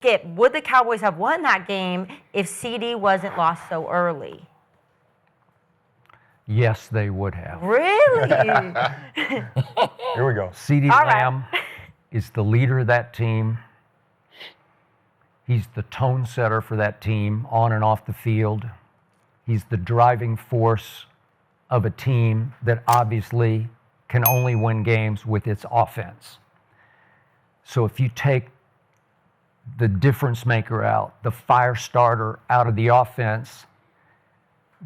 Skip, would the Cowboys have won that game if CeeDee wasn't lost so early? Yes, they would have. Really? Here we go. CeeDee All right. Lamb is the leader of that team. He's the tone setter for that team on and off the field. He's the driving force of a team that obviously can only win games with its offense. So if you take the difference maker out, the fire starter out of the offense,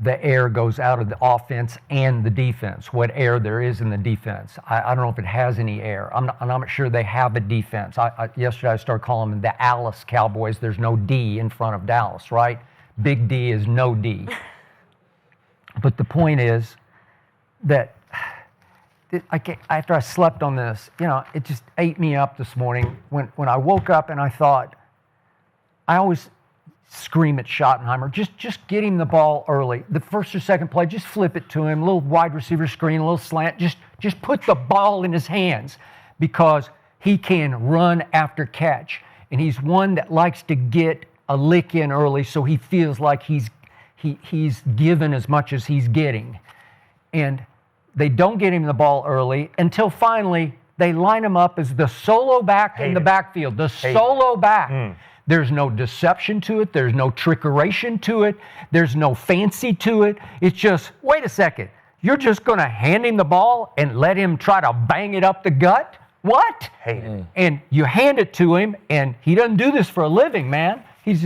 the air goes out of the offense and the defense, what air there is in the defense. I don't know if it has any air. I'm not sure they have a defense. Yesterday I started calling them the Dallas Cowboys. There's no D in front of Dallas, right? Big D is no D. But the point is that after I slept on this, it just ate me up this morning when I woke up and I thought, I always scream at Schottenheimer, just get him the ball early. The first or second play, just flip it to him, a little wide receiver screen, a little slant, just put the ball in his hands because he can run after catch. And he's one that likes to get a lick in early so he feels like he's given as much as he's getting. And they don't get him the ball early until finally they line him up as the solo back in the backfield. The solo back. There's no deception to it. There's no trickeration to it. There's no fancy to it. It's just, wait a second. You're just going to hand him the ball and let him try to bang it up the gut? What? And you hand it to him, and he doesn't do this for a living, man. He's,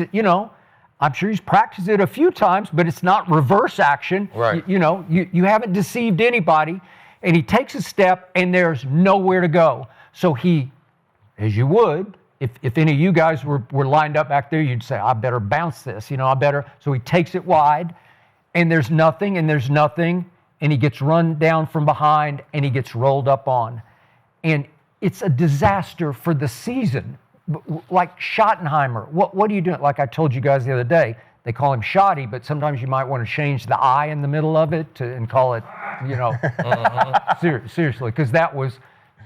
I'm sure he's practiced it a few times, but it's not reverse action. Right. You haven't deceived anybody. And he takes a step, and there's nowhere to go. So he, as you would, if any of you guys were lined up back there, you'd say, I better bounce this, I better. So he takes it wide, and there's nothing, and he gets run down from behind, and he gets rolled up on. And it's a disaster for the season. Like Schottenheimer, what are you doing? Like I told you guys the other day, they call him Shoddy, but sometimes you might want to change the I in the middle of it and call it, seriously, because that was,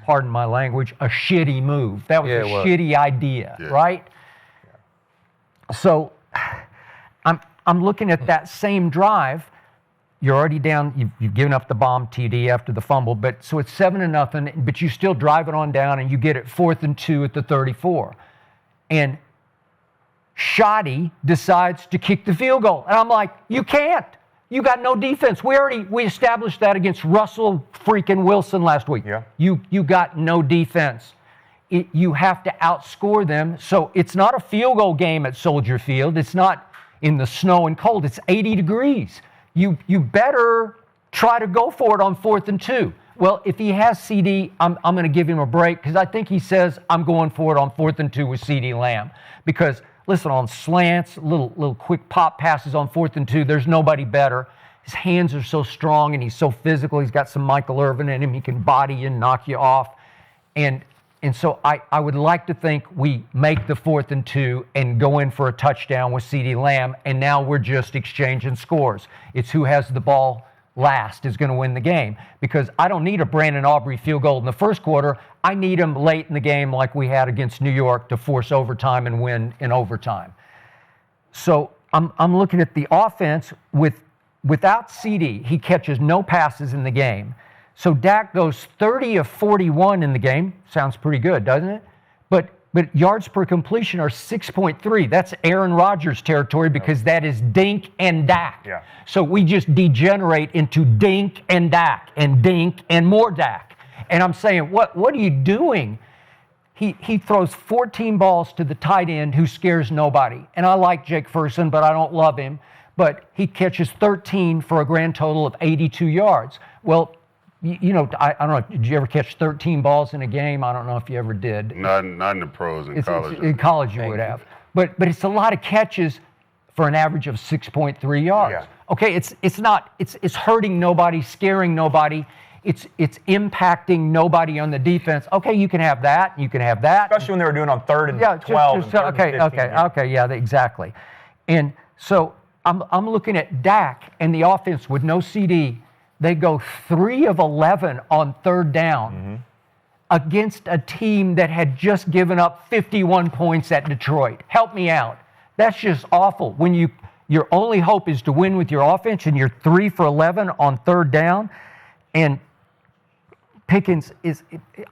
pardon my language, a shitty move. That was a shitty idea, right? Yeah. So I'm looking at that same drive. You're already down, you've given up the bomb TD after the fumble, but so it's 7-0, but you still drive it on down and you get it 4th and 2 at the 34. And Shoddy decides to kick the field goal. And I'm like, you can't. You got no defense. We established that against Russell freaking Wilson last week. Yeah. You got no defense. You have to outscore them. So it's not a field goal game at Soldier Field. It's not in the snow and cold. It's 80 degrees. You better try to go for it on 4th and 2. Well, if he has CeeDee, I'm going to give him a break because I think he says I'm going for it on 4th and 2 with CeeDee Lamb. Because, listen, on slants, little quick pop passes on 4th and 2, there's nobody better. His hands are so strong and he's so physical. He's got some Michael Irvin in him. He can body you and knock you off. And so I would like to think we make the 4th and 2 and go in for a touchdown with CeeDee Lamb, and now we're just exchanging scores. It's who has the ball last is going to win the game, because I don't need a Brandon Aubrey field goal in the first quarter. I need him late in the game like we had against New York to force overtime and win in overtime. So I'm looking at the offense without CeeDee. He catches no passes in the game. So Dak goes 30 of 41 in the game. Sounds pretty good, doesn't it? But yards per completion are 6.3. That's Aaron Rodgers territory because that is Dink and Dak. Yeah. So we just degenerate into Dink and Dak and Dink and more Dak. And I'm saying, what are you doing? He throws 14 balls to the tight end who scares nobody. And I like Jake Ferguson, but I don't love him. But he catches 13 for a grand total of 82 yards. Well, I don't know, did you ever catch 13 balls in a game? I don't know if you ever did. Not in the pros, in college. In college you would have. But it's a lot of catches for an average of 6.3 yards. Yeah. Okay, it's hurting nobody, scaring nobody. It's impacting nobody on the defense. Okay, you can have that, you can have that. Especially when they were doing on 3rd and 12. Exactly. And so I'm looking at Dak and the offense with no CeeDee. They go 3 of 11 on 3rd down. against a team that had just given up 51 points at Detroit. Help me out. That's just awful. When your only hope is to win with your offense and you're 3 for 11 on third down, and Pickens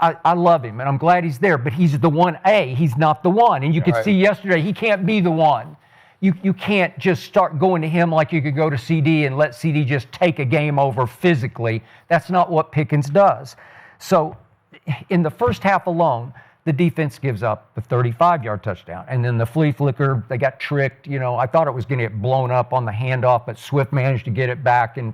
I love him and I'm glad he's there, but he's the 1A. He's not the one. And you could see yesterday he can't be the one. You can't just start going to him like you could go to CeeDee and let CeeDee just take a game over physically. That's not what Pickens does. So in the first half alone, the defense gives up the 35-yard touchdown. And then the flea flicker, they got tricked. I thought it was going to get blown up on the handoff, but Swift managed to get it back, and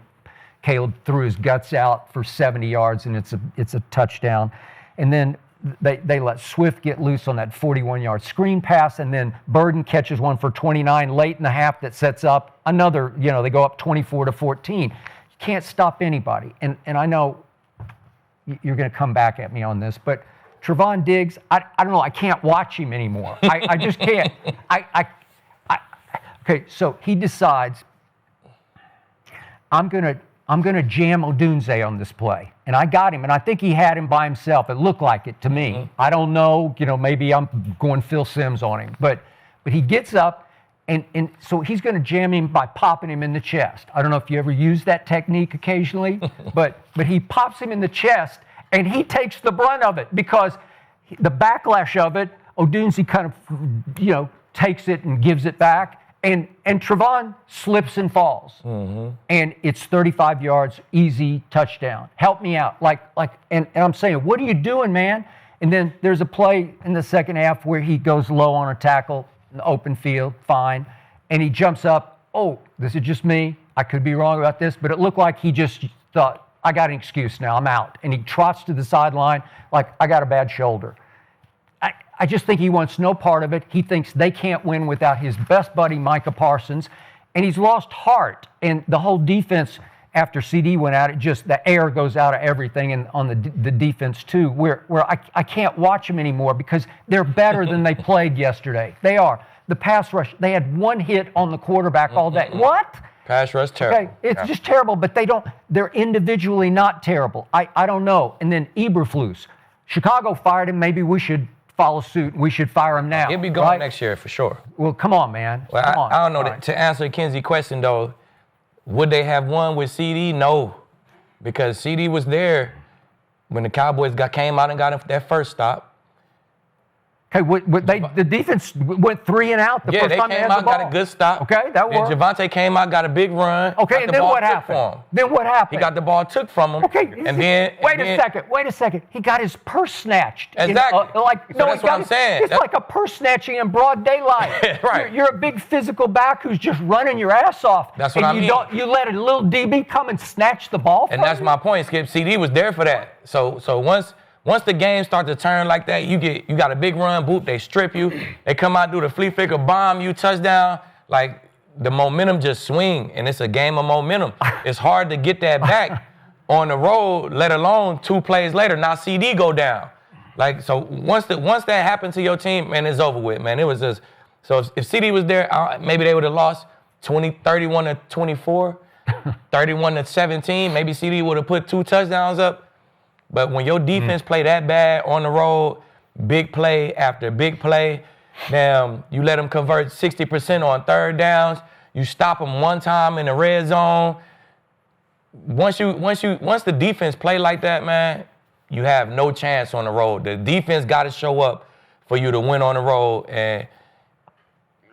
Caleb threw his guts out for 70 yards, and it's a touchdown. And then they let Swift get loose on that 41-yard screen pass, and then Burden catches one for 29 late in the half that sets up another, they go up 24-14. You can't stop anybody. And I know you're going to come back at me on this, but Trevon Diggs, I don't know, I can't watch him anymore. I just can't. Okay, so he decides, I'm gonna jam Odunze on this play. And I got him, and I think he had him by himself. It looked like it to me. Mm-hmm. I don't know, maybe I'm going Phil Simms on him. But he gets up, and so he's gonna jam him by popping him in the chest. I don't know if you ever use that technique occasionally, but he pops him in the chest, and he takes the brunt of it because the backlash of it, Odunze kind of, takes it and gives it back. And Trevon slips and falls. Mm-hmm. And it's 35 yards, easy touchdown. Help me out. And I'm saying, what are you doing, man? And then there's a play in the second half where he goes low on a tackle in the open field, fine. And he jumps up. Oh, this is just me. I could be wrong about this, but it looked like he just thought, I got an excuse now, I'm out. And he trots to the sideline like, I got a bad shoulder. I just think he wants no part of it. He thinks they can't win without his best buddy, Micah Parsons. And he's lost heart. And the whole defense, after CeeDee went out, the air goes out of everything, and on the defense too, where I can't watch them anymore because they're better than they played yesterday. They are. The pass rush, they had one hit on the quarterback all day. What? Pass rush, terrible. Okay, it's just terrible, but they're individually not terrible. I don't know. And then Eberflus. Chicago fired him. Maybe we should follow suit. We should fire him now. He'll be gone next year for sure. Well, come on, man. Well, come on. I don't know. To answer Kenzie's question, though, would they have won with CeeDee? No, because CeeDee was there when the Cowboys came out and got that first stop. Okay, the defense went 3 and out the first time they had the ball. Yeah, they came out, got a good stop. Okay, that worked. Then Javonte came out, got a big run. Okay, and then what happened? Then what happened? He got the ball took from him. Okay, wait a second. He got his purse snatched. Exactly. That's what I'm saying. It's like a purse snatching in broad daylight. Right. You're a big physical back who's just running your ass off. That's what I mean. You let a little DB come and snatch the ball from you? And that's my point, Skip. CeeDee was there for that. So once the game starts to turn like that, you got a big run, boop, they strip you, they come out, do the flea flicker, bomb you, touchdown. Like, the momentum just swing, and it's a game of momentum. It's hard to get that back on the road, let alone 2 plays later. Now CeeDee go down. Like, so once that happened to your team, man, it's over with, man. It was just, so if CeeDee was there, maybe they would have lost 31-24, 31-17. Maybe CeeDee would have put 2 touchdowns up. But when your defense play that bad on the road, big play after big play, damn, you let them convert 60% on third downs, you stop them one time in the red zone. Once the defense play like that, man, you have no chance on the road. The defense got to show up for you to win on the road, and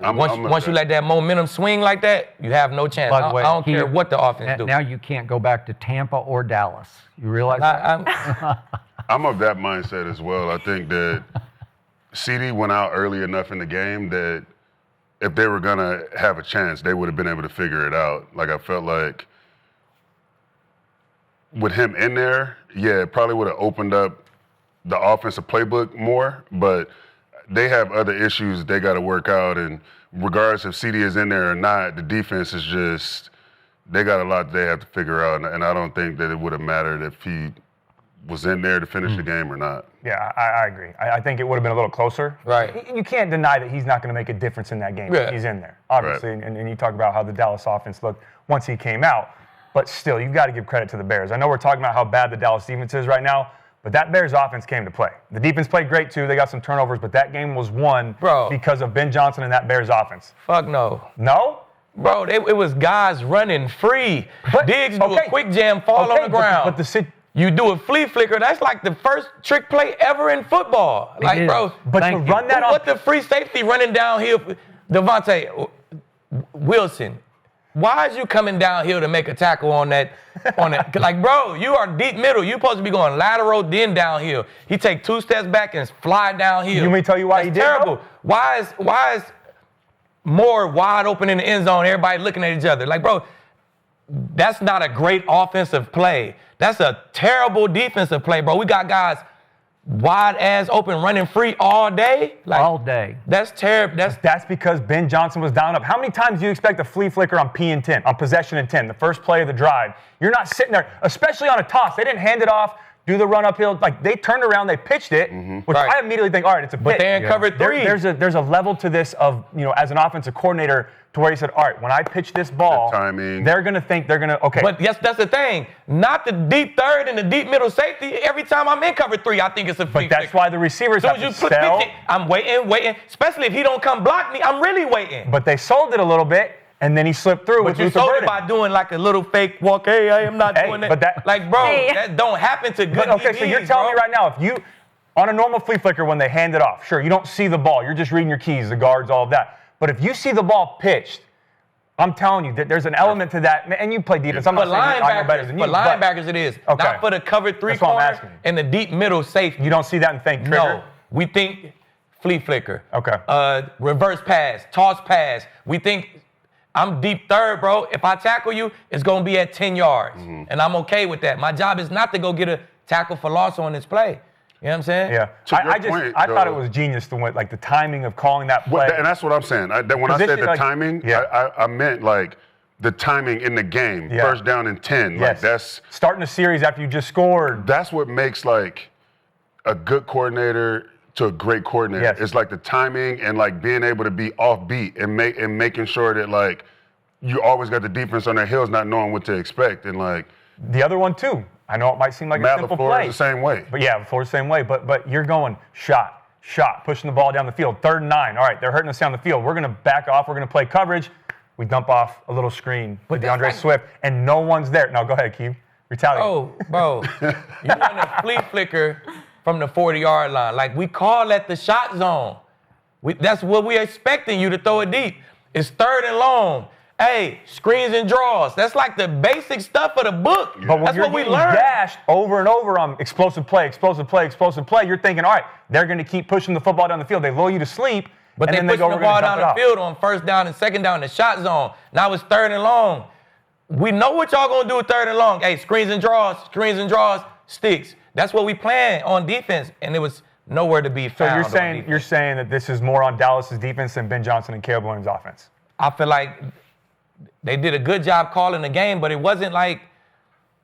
once you let that momentum swing like that, you have no chance. By the way, I don't care what the offense do. Now you can't go back to Tampa or Dallas. You realize that? I'm of that mindset as well. I think that CeeDee went out early enough in the game that if they were going to have a chance, they would have been able to figure it out. Like, I felt like with him in there, yeah, it probably would have opened up the offensive playbook more, but they have other issues they got to work out, and regardless if CeeDee is in there or not, the defense is just, they got a lot they have to figure out, and I don't think that it would have mattered if he was in there to finish the game or not. Yeah, I agree. I think it would have been a little closer. Right. You can't deny that he's not going to make a difference in that game. Yeah. He's in there, obviously, Right. and you talk about how the Dallas offense looked once he came out, but still, you've got to give credit to the Bears. I know we're talking about how bad the Dallas defense is right now, But that Bears offense came to play. The defense played great too. They got some turnovers, but that game was won because of Ben Johnson and that Bears offense. Fuck no. No? Bro, it was guys running free. Diggs do a quick jam, fall on the ground. You do a flea flicker. That's like the first trick play ever in football. Like, bro. But to run that what the free safety running downhill, Devontae Wilson. Why is you coming downhill to make a tackle on that? Like, bro, you are deep middle. You're supposed to be going lateral, then downhill. He take 2 steps back and fly downhill. You want me to tell you why he did? Terrible. Why is more wide open in the end zone? Everybody looking at each other. Like, bro, that's not a great offensive play. That's a terrible defensive play, bro. We got guys wide ass open running free all day. Like, all day. That's terrible. That's because Ben Johnson was down up. How many times do you expect a flea flicker on P and 10, on possession and 10, the first play of the drive? You're not sitting there, especially on a toss. They didn't hand it off, do the run uphill. Like, they turned around, they pitched it, which I immediately think, all right, it's a pitch. But they're in cover 3. There's a level to this of, as an offensive coordinator, to where he said, all right, when I pitch this ball, they're going to think they're going to, okay. But yes, that's the thing. Not the deep third and the deep middle safety. Every time I'm in cover 3, I think it's a flea But that's why the receivers have to sell. I'm waiting. Especially if he don't come block me, I'm really waiting. But they sold it a little bit, and then he slipped through with Luther But you sold Burden. it by doing like a little fake walk. Hey, I am not doing that. But that, like, bro, that don't happen to good Okay, DBs, so you're telling me right now, if you, on a normal flea flicker, when they hand it off, sure, you don't see the ball. You're just reading your keys, the guards, all of that. But if you see the ball pitched, I'm telling you that there's an element to that, and you play defense. I'm not saying I know better than you. For linebackers, it is. Okay. Not for the cover 3 corner and the deep middle safety. You don't see that and think trigger? No, we think flea flicker. Okay. Reverse pass, toss pass. We think I'm deep third, bro. If I tackle you, it's going to be at 10 yards. And I'm okay with that. My job is not to go get a tackle for loss on this play. You know what I'm saying? Yeah. I thought it was genius the timing of calling that play. And that's what I'm saying. When I said the timing, I meant like the timing in the game. Yeah. First down and 10. Yes. Like that's starting a series after you just scored. That's what makes like a good coordinator to a great coordinator. Yes. It's like the timing and like being able to be offbeat and making sure that like you always got the defense on their heels, not knowing what to expect. And like the other one too. I know it might seem like a simple play. The same way. But yeah, LaFleur's the same way. But you're going shot, pushing the ball down the field. 3rd and 9. All right, they're hurting us down the field. We're going to back off. We're going to play coverage. We dump off a little screen with DeAndre Swift, and no one's there. No, go ahead, Keith. Retaliate. Oh, bro. You run a flea flicker from the 40-yard line. Like, we call that the shot zone. That's what we're expecting you to throw it deep. It's 3rd and long. Hey, screens and draws. That's like the basic stuff of the book. But when that's you're what we getting learned. dashed over and over on explosive play, you're thinking, all right, they're going to keep pushing the football down the field. They lull you to sleep, but and they then they pushing go the ball down the field on 1st down and 2nd down in the shot zone. Now it's 3rd and long. We know what y'all going to do with 3rd and long. Hey, screens and draws, sticks. That's what we plan on defense, and it was nowhere to be found. So you're saying that this is more on Dallas's defense than Ben Johnson and Caleb Williams' offense? I feel like they did a good job calling the game, but it wasn't like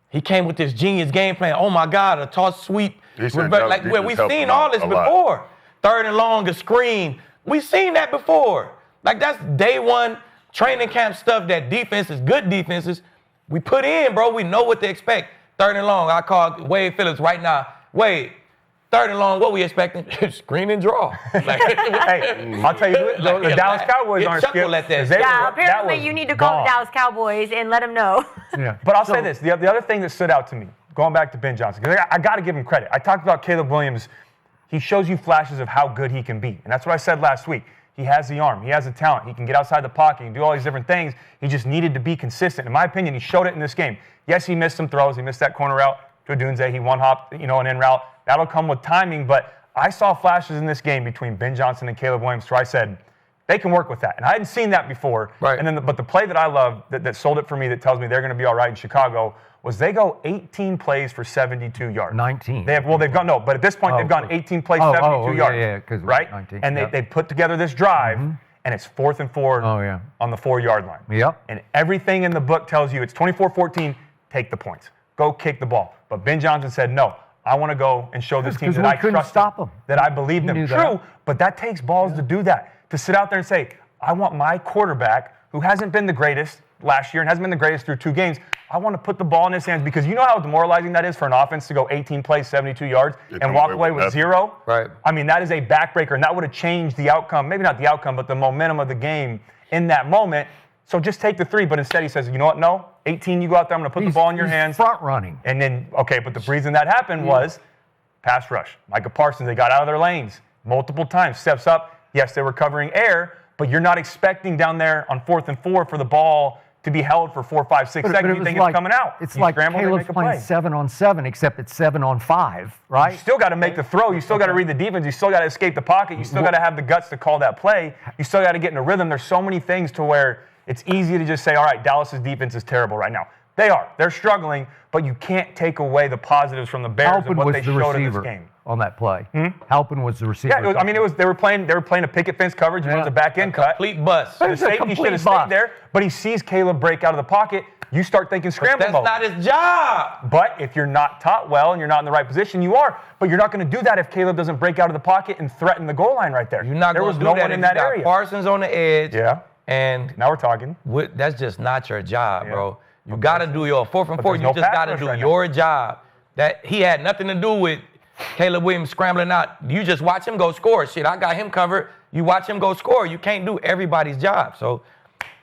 he came with this genius game plan. Oh my God, a toss sweep. We've seen all this before. 3rd and long, a screen. We've seen that before. Like, that's day one training camp stuff that good defenses, we put in, bro. We know what to expect. 3rd and long, I call Wade Phillips right now. Wade, 3rd and long, what we expecting? Screen and draw. Like, hey, I'll tell you, the Dallas Cowboys aren't Skip. Apparently you need to call the Dallas Cowboys and let them know. Yeah. But I'll say this, the other thing that stood out to me, going back to Ben Johnson, because I got to give him credit. I talked about Caleb Williams. He shows you flashes of how good he can be. And that's what I said last week. He has the arm. He has the talent. He can get outside the pocket. He can do all these different things. He just needed to be consistent. In my opinion, he showed it in this game. Yes, he missed some throws. He missed that corner route to Odunze. He one-hopped, an in route. That'll come with timing. But I saw flashes in this game between Ben Johnson and Caleb Williams where I said, they can work with that. And I hadn't seen that before. Right. And then, but the play that I love that sold it for me, that tells me they're going to be all right in Chicago, was they go 18 plays for 72 yards. 19. They've gone, no, but at this point, they've gone 18 plays, 72 yards. Yeah, right? 19. And they put together this drive, and it's 4th and 4 on the 4-yard line. Yep. And everything in the book tells you it's 24-14, take the points. Go kick the ball. But Ben Johnson said, no, I want to go and show this team that I trust them, that I believe them. True, but that takes balls to do that. To sit out there and say, I want my quarterback, who hasn't been the greatest, last year and hasn't been the greatest through 2 games. I want to put the ball in his hands because you know how demoralizing that is for an offense to go 18 plays, 72 yards, and walk away with 0? Right. I mean, that is a backbreaker, and that would have changed the outcome. Maybe not the outcome, but the momentum of the game in that moment. So just take the 3, but instead he says, you know what, no, 18, you go out there, I'm going to put the ball in your hands. Front running. And then, okay, but the reason that happened was pass rush. Micah Parsons, they got out of their lanes multiple times, steps up. Yes, they were covering air, but you're not expecting down there on 4th and 4 for the ball to be held for 4, 5, 6 seconds. You think it's coming out. It's you like scramble, Caleb's make a playing play. 7-on-7, except it's 7-on-5, right? You still got to make the throw. You still got to read the defense. You still got to escape the pocket. You still got to have the guts to call that play. You still got to get in a rhythm. There's so many things to where it's easy to just say, all right, Dallas's defense is terrible right now. They are. They're struggling, but you can't take away the positives from the Bears Halpin and what was they the showed in this receiver game. on that play. Halpin was the receiver. Yeah, they were playing a picket fence coverage. It was a back end cut. Complete bust. The It's a safety complete should have bust. stayed there, but he sees Caleb break out of the pocket. You start thinking scramble That's mode. not his job. But if you're not taught well and you're not in the right position, you are. But you're not going to do that if Caleb doesn't break out of the pocket and threaten the goal line right there. You're not there going was to do no that one if in you that got area. Parsons on the edge. Yeah. And Now we're talking. that's just not your job, Yeah. bro. You got to do your 4th and But 4. there's You no just pass got to rush do right now. your job. That he had nothing to do with Caleb Williams scrambling out. You just watch him go score. Shit, I got him covered. You watch him go score. You can't do everybody's job. So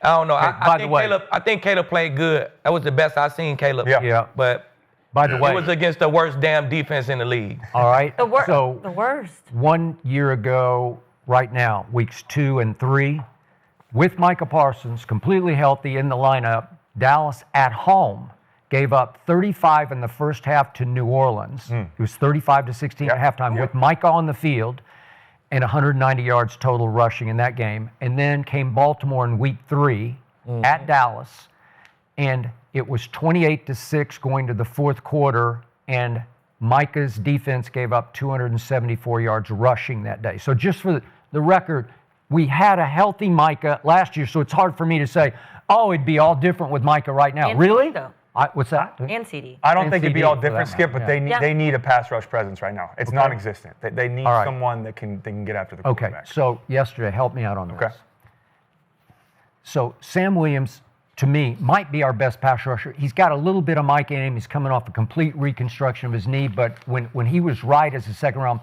I don't know. I think Caleb played good. That was the best I seen Caleb. Yeah. But By the way, it was against the worst damn defense in the league. all right. The So worst. 1 year ago, right now, weeks 2 and 3, with Micah Parsons completely healthy in the lineup, Dallas at home gave up 35 in the first half to New Orleans. It was 35-16 at halftime with Micah on the field and 190 yards total rushing in that game. And then came Baltimore in week 3 at Dallas, and it was 28-6 going to the fourth quarter, and Micah's defense gave up 274 yards rushing that day. So just for the record, we had a healthy Micah last year, so it's hard for me to say, oh, it'd be all different with Micah right now. And really? CD, though. What's that? And CD. I don't And think it'd be CD all for different, that Skip, matter, but they need a pass rush presence right now. It's non-existent. They need All right. someone that can get after the Okay, quarterback. so yesterday, help me out on this. Okay. So Sam Williams, to me, might be our best pass rusher. He's got a little bit of Mike in him. He's coming off a complete reconstruction of his knee, but when he was right as a second-round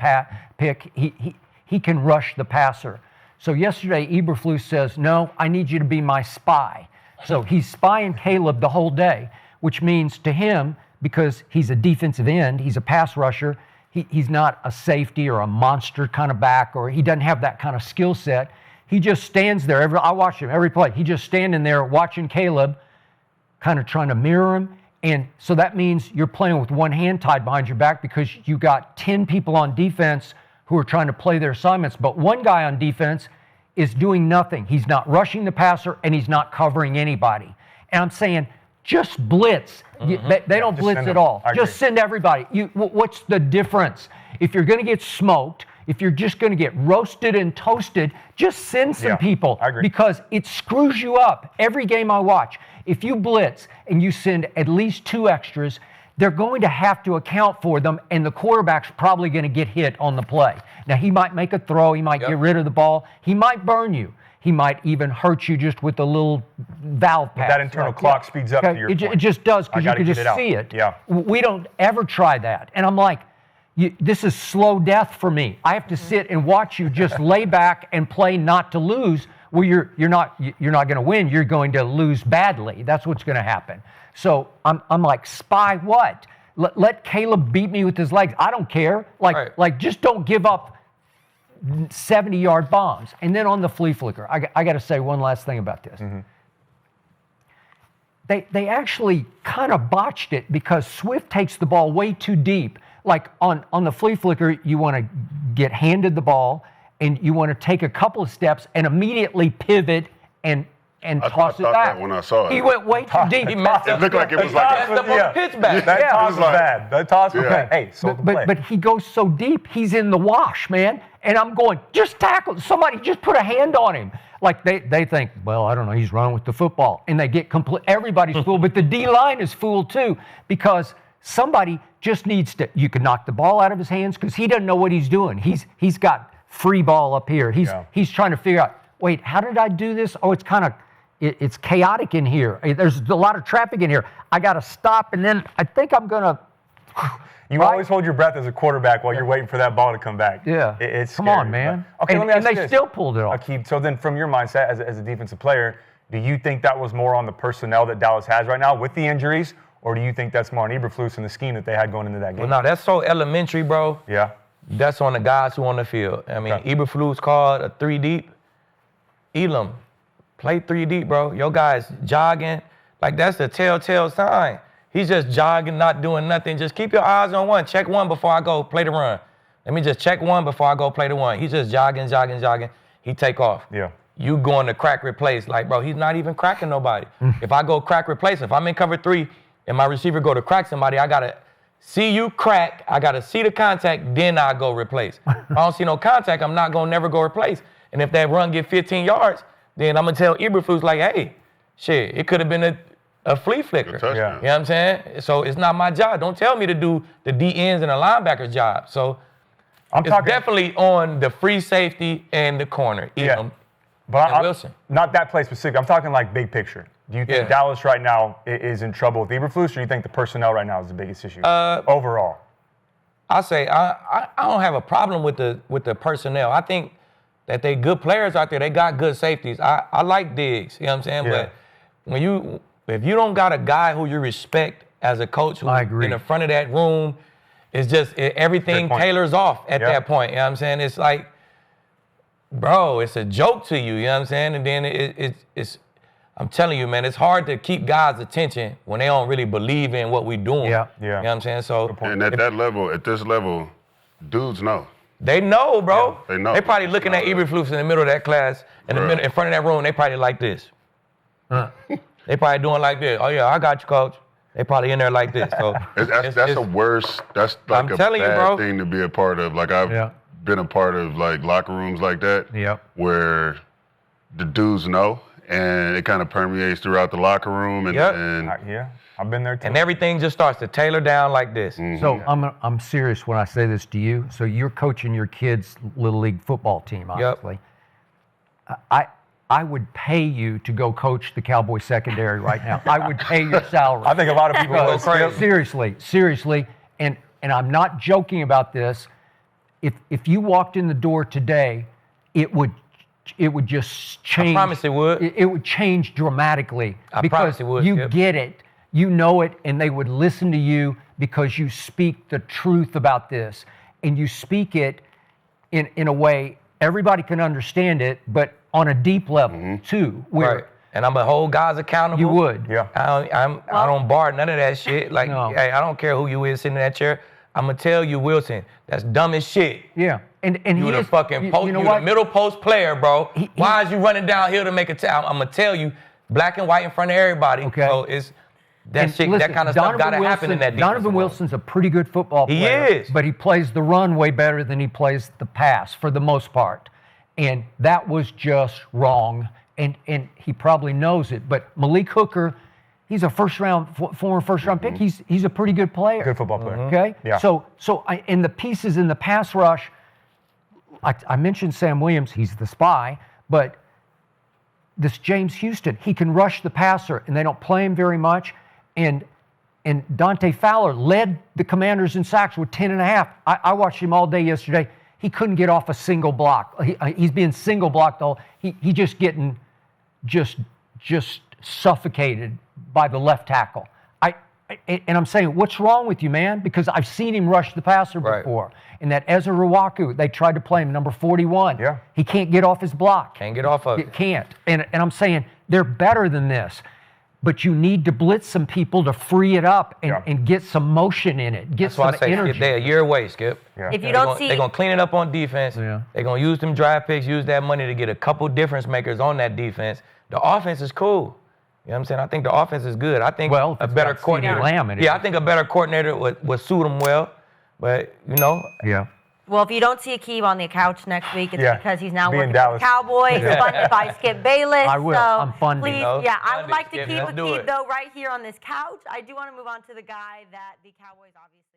pick, he can rush the passer. So yesterday, Eberflus says, no, I need you to be my spy. So he's spying Caleb the whole day, which means to him, because he's a defensive end, he's a pass rusher, he's not a safety or a monster kind of back, or he doesn't have that kind of skill set. He just stands there. I watch him every play. He just standing there watching Caleb, kind of trying to mirror him. And so that means you're playing with one hand tied behind your back because you got 10 people on defense who are trying to play their assignments. But one guy on defense is doing nothing. He's not rushing the passer, and he's not covering anybody. And I'm saying, just blitz. They don't blitz send at them. all. I Just agree. send everybody. What's the difference? If you're going to get smoked, if you're just going to get roasted and toasted, just send some people. I agree. Because it screws you up. Every game I watch, if you blitz and you send at least 2 extras, they're going to have to account for them, and the quarterback's probably going to get hit on the play. Now, he might make a throw. He might get rid of the ball. He might burn you. He might even hurt you just with a little valve pass. That internal clock speeds up to your It point. just does I because you gotta can get just it out. see it. Yeah. We don't ever try that. And I'm like, this is slow death for me. I have to sit and watch you just lay back and play not to lose. Well, you're not going to win. You're going to lose badly. That's what's going to happen. So I'm like, spy what? Let Caleb beat me with his legs. I don't care. Like just don't give up 70-yard bombs. And then on the flea flicker, I got to say one last thing about this. They actually kind of botched it because Swift takes the ball way too deep. Like on the flea flicker, you want to get handed the ball and you want to take a couple of steps and immediately pivot and toss it thought back. that when I saw it. He went way too deep. He messed up. It looked like it was like Messed up on the pitch back. That toss was it was like- bad. That toss was Yeah. bad. Hey, so the play. But he goes so deep, he's in the wash, man. And I'm going, just tackle. Somebody just put a hand on him. Like they think, well, I don't know, he's running with the football. And they get everybody's fooled, but the D-line is fooled too because somebody just needs to, you can knock the ball out of his hands because he doesn't know what he's doing. He's got free ball up here. He's trying to figure out, wait, how did I do this? Oh, it's kind of, it's chaotic in here. There's a lot of traffic in here. I got to stop, and then I think I'm going to. You always hold your breath as a quarterback while you're waiting for that ball to come back. Yeah. It's Come scary, on, man. but- Okay, let me ask you and they this. still pulled it off. Aqib, so then from your mindset as a defensive player, do you think that was more on the personnel that Dallas has right now with the injuries, or do you think that's more on Eberflus and the scheme that they had going into that game? Well, no, that's so elementary, bro. Yeah. That's on the guys who on the field. I mean, Okay. Eberflus called a 3 deep. Elam, play 3 deep, bro. Your guy's jogging. Like, that's a telltale sign. He's just jogging, not doing nothing. Just keep your eyes on one. Check one before I go play the run. Let me just check one before I go play the one. He's just jogging. He take off. Yeah. You going to crack replace. Like, bro, he's not even cracking nobody. If I go crack replace, if I'm in cover 3 and my receiver go to crack somebody, I got to see you crack. I got to see the contact, then I go replace. If I don't see no contact, I'm not going to never go replace. And if that run get 15 yards, then I'm going to tell Eberflus, like, hey, shit, it could have been a flea flicker. touchdown. Yeah. You know what I'm saying? So it's not my job. Don't tell me to do the D ends and the linebacker's job. So I'm it's talking definitely on the free safety and the corner. Yeah. But and Wilson. Not that play specific. I'm talking like big picture. Do you think Yeah. Dallas right now is in trouble with Eberflus, or do you think the personnel right now is the biggest issue overall? I say I don't have a problem with the personnel. I think that they good players out there. They got good safeties. I like Diggs. You know what I'm saying? Yeah. But if you don't got a guy who you respect as a coach who's I agree. in the front of that room, it's just everything Good point. tailors off at Yeah. that point. You know what I'm saying? It's like, bro, it's a joke to you. You know what I'm saying? And then it's I'm telling you, man, it's hard to keep guys' attention when they don't really believe in what we're doing. Yeah. Yeah. You know what I'm saying? So And at that level, at this level, dudes know. they know, bro. Yeah, they know. They probably looking at Eberflus in the middle of that class, in the Bruh. middle, in front of that room. They probably like this. They probably doing like this. Oh yeah, I got you, coach. They probably in there like this. So That's a worse. That's like I'm a telling you, bad bro. thing to be a part of. Like I've Yeah. been a part of like locker rooms like that. Yep. Where the dudes know, and it kind of permeates throughout the locker room, and, Yep. and Yeah, I've been there too. and everything just starts to tailor down like this. So I'm serious when I say this to you. So you're coaching your kids' little league football team, obviously. I would pay you to go coach the Cowboy secondary right now. I would pay your salary. I think a lot of people go crazy. Seriously, and I'm not joking about this. If you walked in the door today, it would just change. I promise it would. It would change dramatically. I because promise it would, you Skip. get it, you know it, and they would listen to you because you speak the truth about this, and you speak it in a way everybody can understand it, but on a deep level too. Where Right. And I'm gonna hold guys accountable. you would. Yeah. I don't bar none of that shit. Like, No. hey, I don't care who you is sitting in that chair. I'm gonna tell you, Wilson, that's dumb as shit. Yeah. And You he the is, fucking post, you know you what? the middle post player, bro. He- Why is you running downhill to make a I'm gonna tell you, black and white in front of everybody. Okay. So it's that And shit, listen, that kind of stuff Donovan gotta happen in that defensive Donovan line. Wilson's a pretty good football He player. is. But he plays the run way better than he plays the pass for the most part. And that was just wrong. And he probably knows it. But Malik Hooker, he's a former first round pick. He's a pretty good player. Good football player. Okay? Yeah. So in the pieces in the pass rush, I mentioned Sam Williams, he's the spy, but this James Houston, he can rush the passer, and they don't play him very much. And Dante Fowler led the Commanders in sacks with 10.5. I watched him all day yesterday. He couldn't get off a single block. He's being single blocked all. He just getting just suffocated by the left tackle. And I'm saying, what's wrong with you, man? Because I've seen him rush the passer Right. before. And that Ezra Ruwaku, they tried to play him, number 41. Yeah. He can't get off his block. Can't get off of It it. can't. And I'm saying they're better than this. But you need to blitz some people to free it up and get some motion in it. Get That's why I some say, energy. Skip, they're a year away, Skip. Yeah. If you don't see, They're going to clean it up on defense. Yeah. They're going to use them draft picks, use that money to get a couple difference makers on that defense. The offense is cool. You know what I'm saying? I think the offense is good. I think Well, if a it's better got CeeDee coordinator. Lamb in it. Yeah, I think a better coordinator would suit them well. But, you know, Yeah. well, if you don't see Aqib on the couch next week, it's Yeah. because he's now Be in working Dallas. for the Cowboys, funded by Skip Bayless. I will. So I'm funding. Please, No, yeah, I fund would it, like to Skip. keep Let's do Aqib it. though right here on this couch. I do want to move on to the guy that the Cowboys obviously.